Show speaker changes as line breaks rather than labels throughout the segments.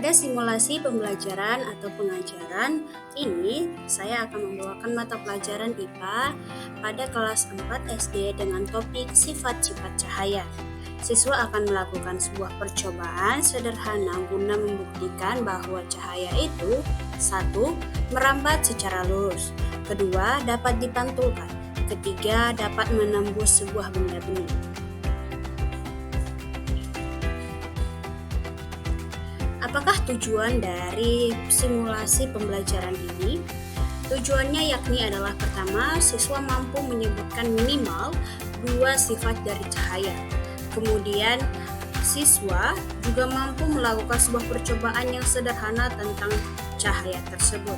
Pada simulasi pembelajaran atau pengajaran ini, saya akan membawakan mata pelajaran IPA pada kelas 4 SD dengan topik sifat-sifat cahaya. Siswa akan melakukan sebuah percobaan sederhana guna membuktikan bahwa cahaya itu 1. Merambat secara lurus, 2. Dapat dipantulkan, 3. Dapat menembus sebuah benda bening. Apakah tujuan dari simulasi pembelajaran ini? Tujuannya yakni adalah pertama, siswa mampu menyebutkan minimal 2 sifat dari cahaya. Kemudian, siswa juga mampu melakukan sebuah percobaan yang sederhana tentang cahaya tersebut.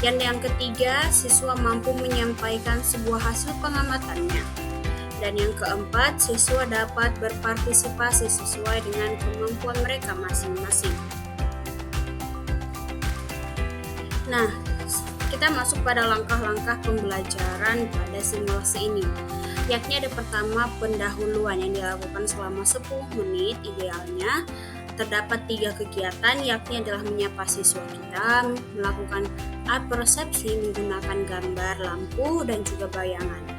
Dan yang ketiga, siswa mampu menyampaikan sebuah hasil pengamatannya. Dan yang keempat, siswa dapat berpartisipasi sesuai dengan kemampuan mereka masing-masing. Nah, kita masuk pada langkah-langkah pembelajaran pada simulasi ini. Yakni ada pertama pendahuluan yang dilakukan selama 10 menit idealnya. Terdapat 3 kegiatan, yakni adalah menyapa siswa kita, melakukan apersepsi menggunakan gambar, lampu, dan juga bayangan.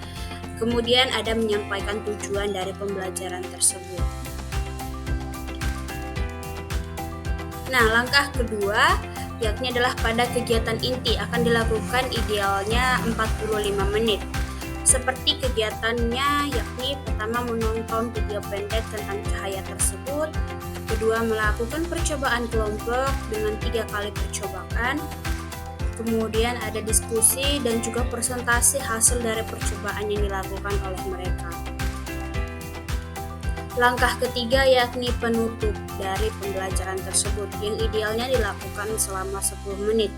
Kemudian ada menyampaikan tujuan dari pembelajaran tersebut. Nah, langkah kedua yakni adalah pada kegiatan inti akan dilakukan idealnya 45 menit. Seperti kegiatannya yakni pertama menonton video pendek tentang cahaya tersebut, kedua melakukan percobaan kelompok dengan 3 kali percobaan, kemudian ada diskusi dan juga presentasi hasil dari percobaan yang dilakukan oleh mereka. Langkah ketiga yakni penutup dari pembelajaran tersebut yang idealnya dilakukan selama 10 menit.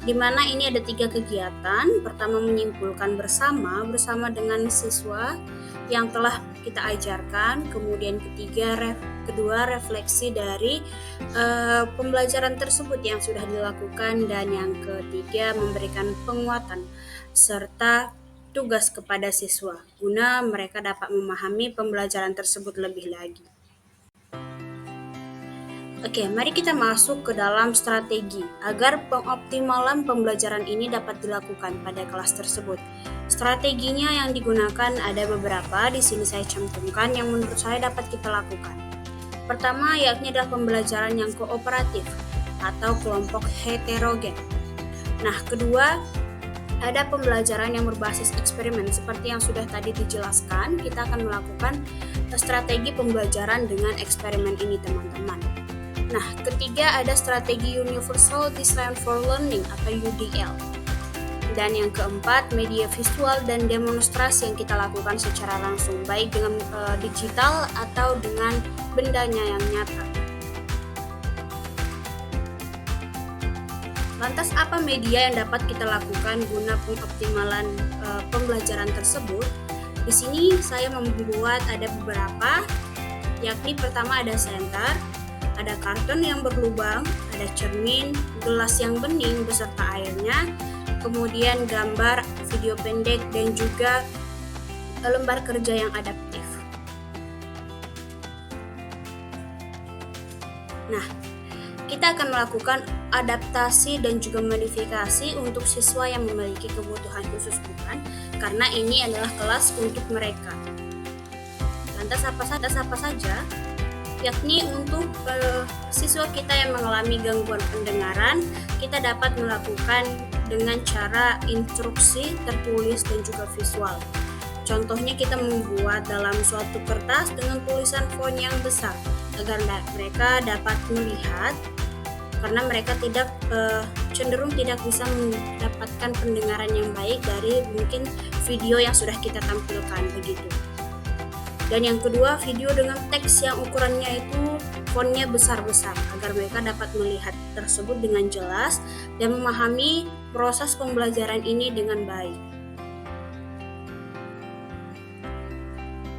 Di mana ini ada 3 kegiatan. Pertama menyimpulkan bersama dengan siswa yang telah kita ajarkan. Kemudian kedua refleksi dari pembelajaran tersebut yang sudah dilakukan, dan yang ketiga memberikan penguatan serta tugas kepada siswa guna mereka dapat memahami pembelajaran tersebut lebih lagi. Oke, mari kita masuk ke dalam strategi agar pengoptimalan pembelajaran ini dapat dilakukan pada kelas tersebut. Strateginya yang digunakan ada beberapa, di sini saya cantumkan yang menurut saya dapat kita lakukan. Pertama yakni adalah pembelajaran yang kooperatif atau kelompok heterogen. Nah, kedua ada pembelajaran yang berbasis eksperimen seperti yang sudah tadi dijelaskan. Kita akan melakukan strategi pembelajaran dengan eksperimen ini, teman-teman. Nah, ketiga ada strategi Universal Design for Learning atau UDL. Dan yang keempat, media visual dan demonstrasi yang kita lakukan secara langsung, baik dengan digital atau dengan bendanya yang nyata. Lantas apa media yang dapat kita lakukan guna pengoptimalan pembelajaran tersebut? Di sini saya membuat ada beberapa, yakni pertama ada senter, ada karton yang berlubang, ada cermin, gelas yang bening beserta airnya, kemudian gambar, video pendek, dan juga lembar kerja yang adaptif. Nah, kita akan melakukan adaptasi dan juga modifikasi untuk siswa yang memiliki kebutuhan khusus, bukan? Karena ini adalah kelas untuk mereka. Lantas apa saja? Yakni untuk siswa kita yang mengalami gangguan pendengaran, kita dapat melakukan dengan cara instruksi tertulis dan juga visual. Contohnya kita membuat dalam suatu kertas dengan tulisan font yang besar agar mereka dapat melihat, karena mereka cenderung tidak bisa mendapatkan pendengaran yang baik dari mungkin video yang sudah kita tampilkan begitu. Dan yang kedua, video dengan teks yang ukurannya itu fontnya besar-besar agar mereka dapat melihat tersebut dengan jelas dan memahami proses pembelajaran ini dengan baik.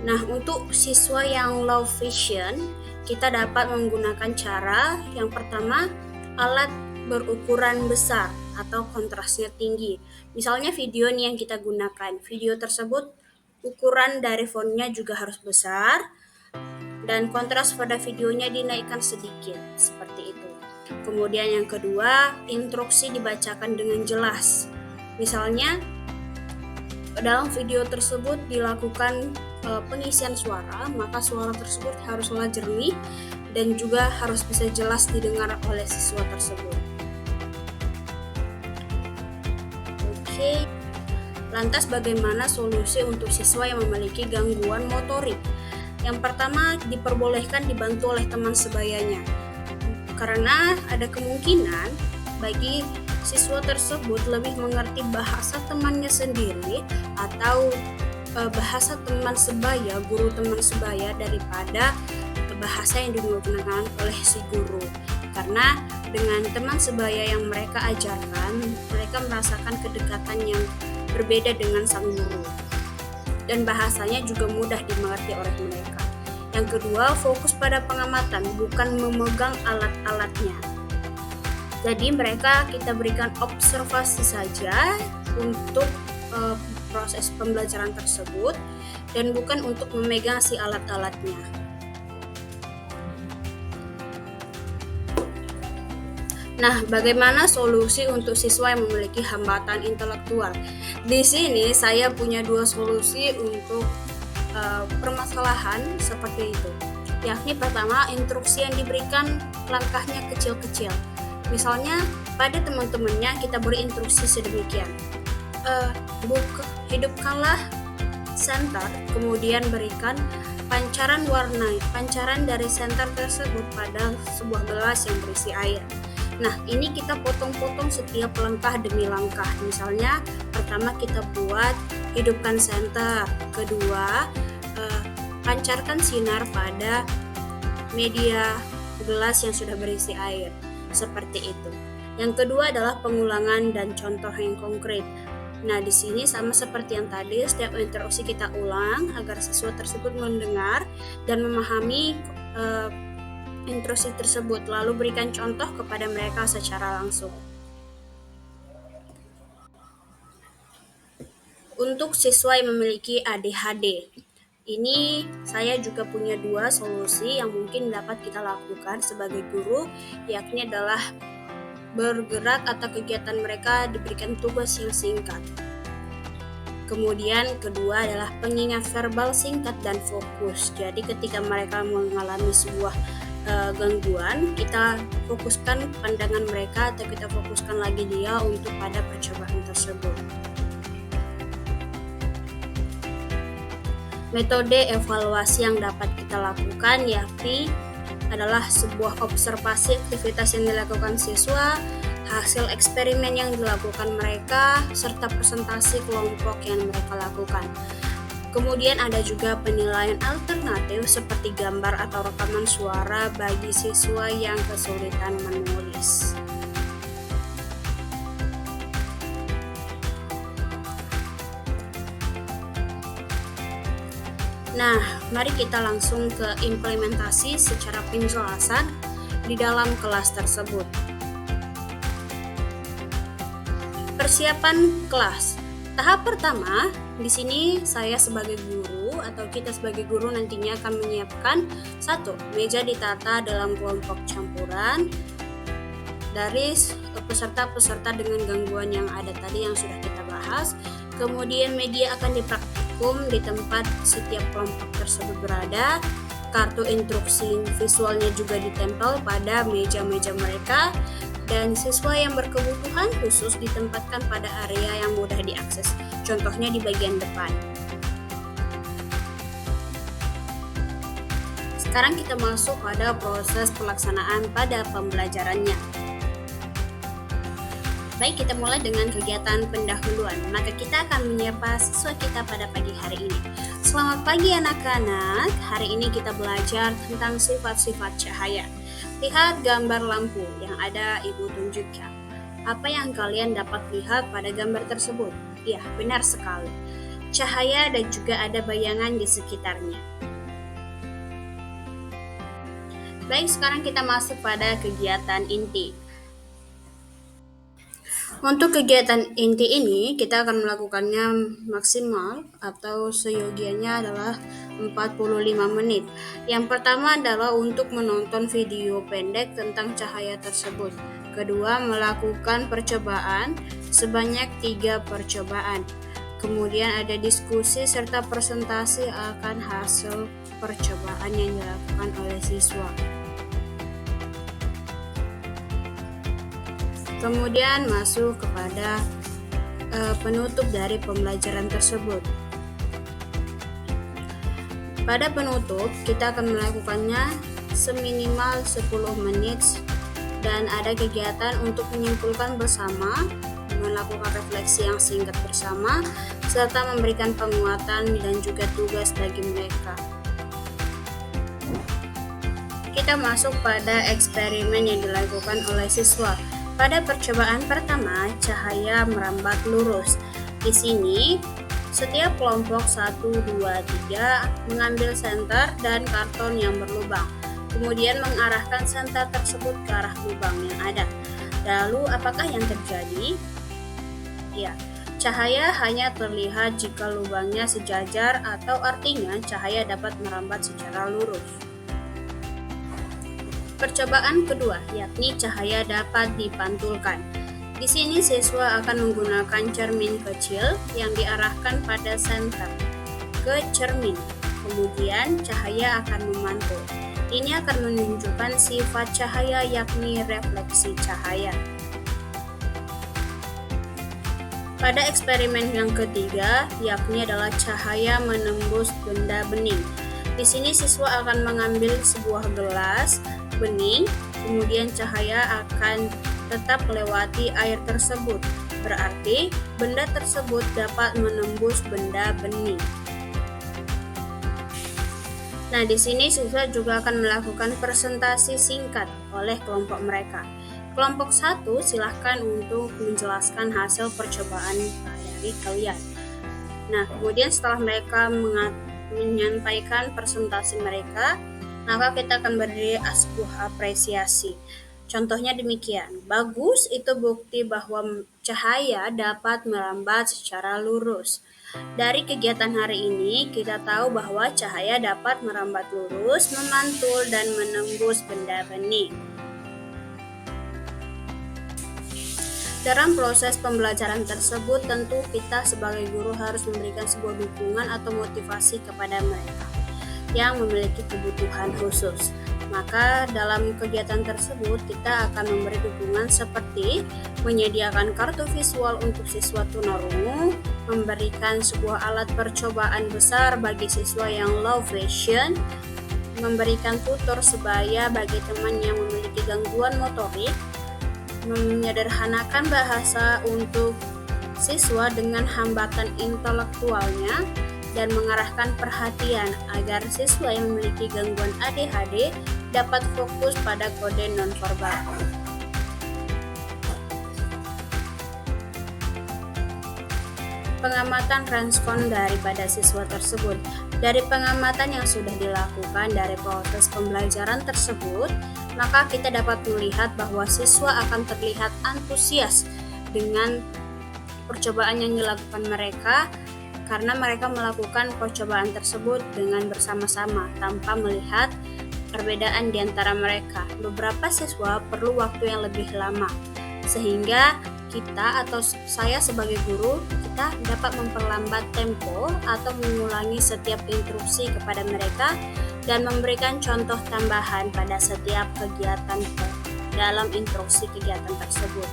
Nah, untuk siswa yang low vision, kita dapat menggunakan cara yang pertama, alat berukuran besar atau kontrasnya tinggi. Misalnya video nih yang kita gunakan, video tersebut ukuran dari fontnya juga harus besar dan kontras pada videonya dinaikkan sedikit, seperti itu. Kemudian yang kedua, instruksi dibacakan dengan jelas. Misalnya, dalam video tersebut dilakukan pengisian suara, maka suara tersebut haruslah jernih dan juga harus bisa jelas didengar oleh siswa tersebut. Oke, lantas bagaimana solusi untuk siswa yang memiliki gangguan motorik? Yang pertama, diperbolehkan dibantu oleh teman sebayanya, karena ada kemungkinan bagi siswa tersebut lebih mengerti bahasa temannya sendiri atau bahasa teman sebaya, guru teman sebaya daripada bahasa yang digunakan oleh si guru. Karena dengan teman sebaya yang mereka ajarkan, mereka merasakan kedekatan yang berbeda dengan sang guru. Dan bahasanya juga mudah dimengerti oleh mereka. Yang kedua, fokus pada pengamatan, bukan memegang alat-alatnya. Jadi kita berikan observasi saja untuk proses pembelajaran tersebut dan bukan untuk memegang si alat-alatnya. Nah, bagaimana solusi untuk siswa yang memiliki hambatan intelektual? Di sini saya punya 2 solusi untuk permasalahan seperti itu. Yakni pertama, instruksi yang diberikan langkahnya kecil-kecil. Misalnya, pada teman-temannya kita beri instruksi sedemikian. Hidupkanlah senter, kemudian berikan pancaran dari senter tersebut pada sebuah gelas yang berisi air. Nah, ini kita potong-potong setiap langkah demi langkah. Misalnya, pertama kita buat hidupkan senter, kedua pancarkan sinar pada media gelas yang sudah berisi air. Seperti itu. Yang kedua adalah pengulangan dan contoh yang konkret. Nah, di sini sama seperti yang tadi, setiap instruksi kita ulang agar siswa tersebut mendengar dan memahami instruksi tersebut, lalu berikan contoh kepada mereka secara langsung. Untuk siswa yang memiliki ADHD, ini saya juga punya 2 solusi yang mungkin dapat kita lakukan sebagai guru, yakni adalah bergerak atau kegiatan mereka diberikan tugas yang singkat. Kemudian kedua adalah pengingat verbal singkat dan fokus. Jadi ketika mereka mengalami sebuah gangguan, kita fokuskan pandangan mereka atau kita fokuskan lagi dia untuk pada percobaan tersebut. Metode evaluasi yang dapat kita lakukan yakni adalah sebuah observasi aktivitas yang dilakukan siswa, hasil eksperimen yang dilakukan mereka, serta presentasi kelompok yang mereka lakukan. Kemudian ada juga penilaian alternatif seperti gambar atau rekaman suara bagi siswa yang kesulitan menulis. Nah, mari kita langsung ke implementasi secara penjelasan di dalam kelas tersebut. Persiapan kelas. Tahap pertama, di sini saya sebagai guru atau kita sebagai guru nantinya akan menyiapkan 1. Meja ditata dalam kelompok campuran dari peserta-peserta dengan gangguan yang ada tadi yang sudah kita bahas. Kemudian media akan dipraktikum di tempat setiap kelompok tersebut berada. Kartu instruksi visualnya juga ditempel pada meja-meja mereka. Dan siswa yang berkebutuhan khusus ditempatkan pada area yang mudah diakses. Contohnya di bagian depan. Sekarang kita masuk pada proses pelaksanaan pada pembelajarannya. Baik, kita mulai dengan kegiatan pendahuluan. Maka kita akan menyapa siswa kita pada pagi hari ini. Selamat pagi anak-anak. Hari ini kita belajar tentang sifat-sifat cahaya. Lihat gambar lampu yang ada Ibu tunjukkan. Apa yang kalian dapat lihat pada gambar tersebut? Ya, benar sekali. Cahaya dan juga ada bayangan di sekitarnya. Baik, sekarang kita masuk pada kegiatan inti. Untuk kegiatan inti ini, kita akan melakukannya maksimal atau seyogianya adalah 45 menit. Yang pertama adalah untuk menonton video pendek tentang cahaya tersebut. Kedua, melakukan percobaan sebanyak 3 percobaan. Kemudian ada diskusi serta presentasi akan hasil percobaan yang dilakukan oleh siswa. Kemudian masuk kepada penutup dari pembelajaran tersebut. Pada penutup, kita akan melakukannya seminimal 10 menit dan ada kegiatan untuk menyimpulkan bersama, melakukan refleksi yang singkat bersama, serta memberikan penguatan dan juga tugas bagi mereka. Kita masuk pada eksperimen yang dilakukan oleh siswa. Pada percobaan pertama, cahaya merambat lurus. Di sini, setiap kelompok 1, 2, 3 mengambil senter dan karton yang berlubang. Kemudian mengarahkan senter tersebut ke arah lubang yang ada. Lalu, apakah yang terjadi? Ya, cahaya hanya terlihat jika lubangnya sejajar atau artinya cahaya dapat merambat secara lurus. Percobaan kedua, yakni cahaya dapat dipantulkan. Di sini siswa akan menggunakan cermin kecil yang diarahkan pada senter ke cermin. Kemudian cahaya akan memantul. Ini akan menunjukkan sifat cahaya yakni refleksi cahaya. Pada eksperimen yang ketiga, yakni adalah cahaya menembus benda bening. Di sini siswa akan mengambil sebuah gelas bening, kemudian cahaya akan tetap melewati air tersebut. Berarti benda tersebut dapat menembus benda bening. Nah, di sini siswa juga akan melakukan presentasi singkat oleh kelompok mereka. Kelompok 1 silahkan untuk menjelaskan hasil percobaan dari kalian. Nah, kemudian setelah mereka menyampaikan presentasi mereka, maka kita akan beri sebuah apresiasi. Contohnya demikian, bagus, itu bukti bahwa cahaya dapat merambat secara lurus. Dari kegiatan hari ini, kita tahu bahwa cahaya dapat merambat lurus, memantul, dan menembus benda bening. Dalam proses pembelajaran tersebut, tentu kita sebagai guru harus memberikan sebuah dukungan atau motivasi kepada mereka yang memiliki kebutuhan khusus. Maka dalam kegiatan tersebut kita akan memberi dukungan seperti menyediakan kartu visual untuk siswa tunarungu, memberikan sebuah alat percobaan besar bagi siswa yang low vision, memberikan tutor sebaya bagi teman yang memiliki gangguan motorik, menyederhanakan bahasa untuk siswa dengan hambatan intelektualnya, dan mengarahkan perhatian agar siswa yang memiliki gangguan ADHD dapat fokus pada kode nonverbal. Pengamatan respon daripada siswa tersebut. Dari pengamatan yang sudah dilakukan dari proses pembelajaran tersebut, maka kita dapat melihat bahwa siswa akan terlihat antusias dengan percobaan yang dilakukan mereka, karena mereka melakukan percobaan tersebut dengan bersama-sama tanpa melihat perbedaan di antara mereka. Beberapa siswa perlu waktu yang lebih lama, sehingga kita atau saya sebagai guru, kita dapat memperlambat tempo atau mengulangi setiap instruksi kepada mereka dan memberikan contoh tambahan pada setiap kegiatan dalam instruksi kegiatan tersebut.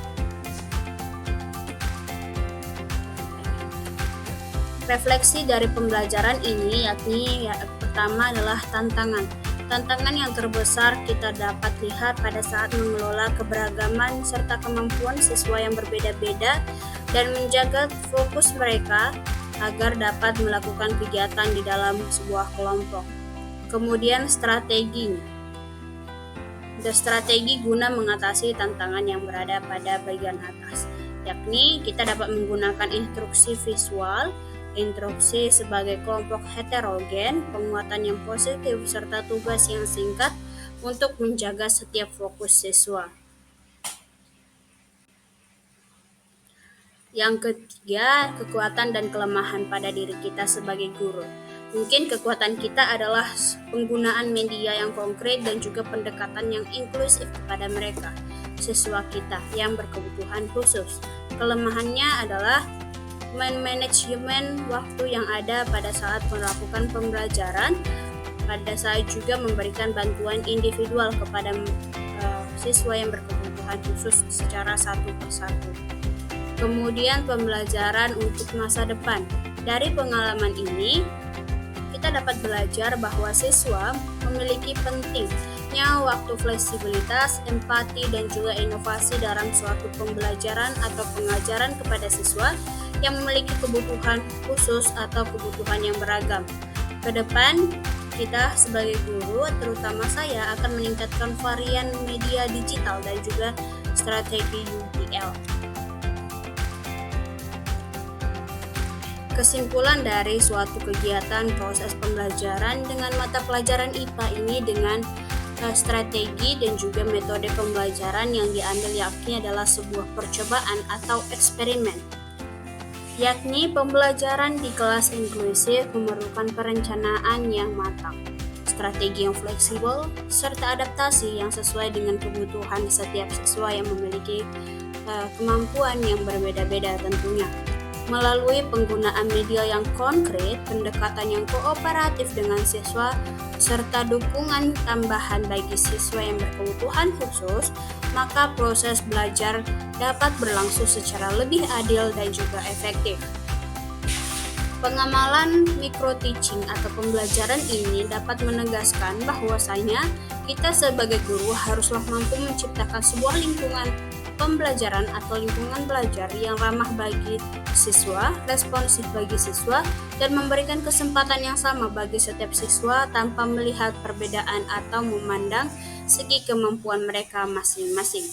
Refleksi dari pembelajaran ini yakni pertama adalah tantangan. Tantangan yang terbesar kita dapat lihat pada saat mengelola keberagaman serta kemampuan siswa yang berbeda-beda dan menjaga fokus mereka agar dapat melakukan kegiatan di dalam sebuah kelompok. Kemudian strateginya. Strategi guna mengatasi tantangan yang berada pada bagian atas, yakni kita dapat menggunakan instruksi visual, instruksi sebagai kelompok heterogen, penguatan yang positif, serta tugas yang singkat untuk menjaga setiap fokus siswa. Yang ketiga, kekuatan dan kelemahan pada diri kita sebagai guru. Mungkin kekuatan kita adalah penggunaan media yang konkret dan juga pendekatan yang inklusif kepada mereka, siswa kita yang berkebutuhan khusus. Kelemahannya adalah manajemen waktu yang ada pada saat melakukan pembelajaran, pada saat juga memberikan bantuan individual kepada siswa yang berkebutuhan khusus secara satu persatu. Kemudian pembelajaran untuk masa depan. Dari pengalaman ini, kita dapat belajar bahwa siswa memiliki pentingnya waktu fleksibilitas, empati, dan juga inovasi dalam suatu pembelajaran atau pengajaran kepada siswa yang memiliki kebutuhan khusus atau kebutuhan yang beragam. Ke depan, kita sebagai guru, terutama saya, akan meningkatkan varian media digital dan juga strategi UPL. Kesimpulan dari suatu kegiatan proses pembelajaran dengan mata pelajaran IPA ini dengan strategi dan juga metode pembelajaran yang diambil yakni adalah sebuah percobaan atau eksperimen. Yakni pembelajaran di kelas inklusif memerlukan perencanaan yang matang, strategi yang fleksibel, serta adaptasi yang sesuai dengan kebutuhan setiap siswa yang memiliki kemampuan yang berbeda-beda tentunya. Melalui penggunaan media yang konkret, pendekatan yang kooperatif dengan siswa, serta dukungan tambahan bagi siswa yang berkebutuhan khusus, maka proses belajar dapat berlangsung secara lebih adil dan juga efektif. Pengamalan micro-teaching atau pembelajaran ini dapat menegaskan bahwasanya kita sebagai guru haruslah mampu menciptakan sebuah lingkungan pembelajaran atau lingkungan belajar yang ramah bagi siswa, responsif bagi siswa, dan memberikan kesempatan yang sama bagi setiap siswa tanpa melihat perbedaan atau memandang segi kemampuan mereka masing-masing.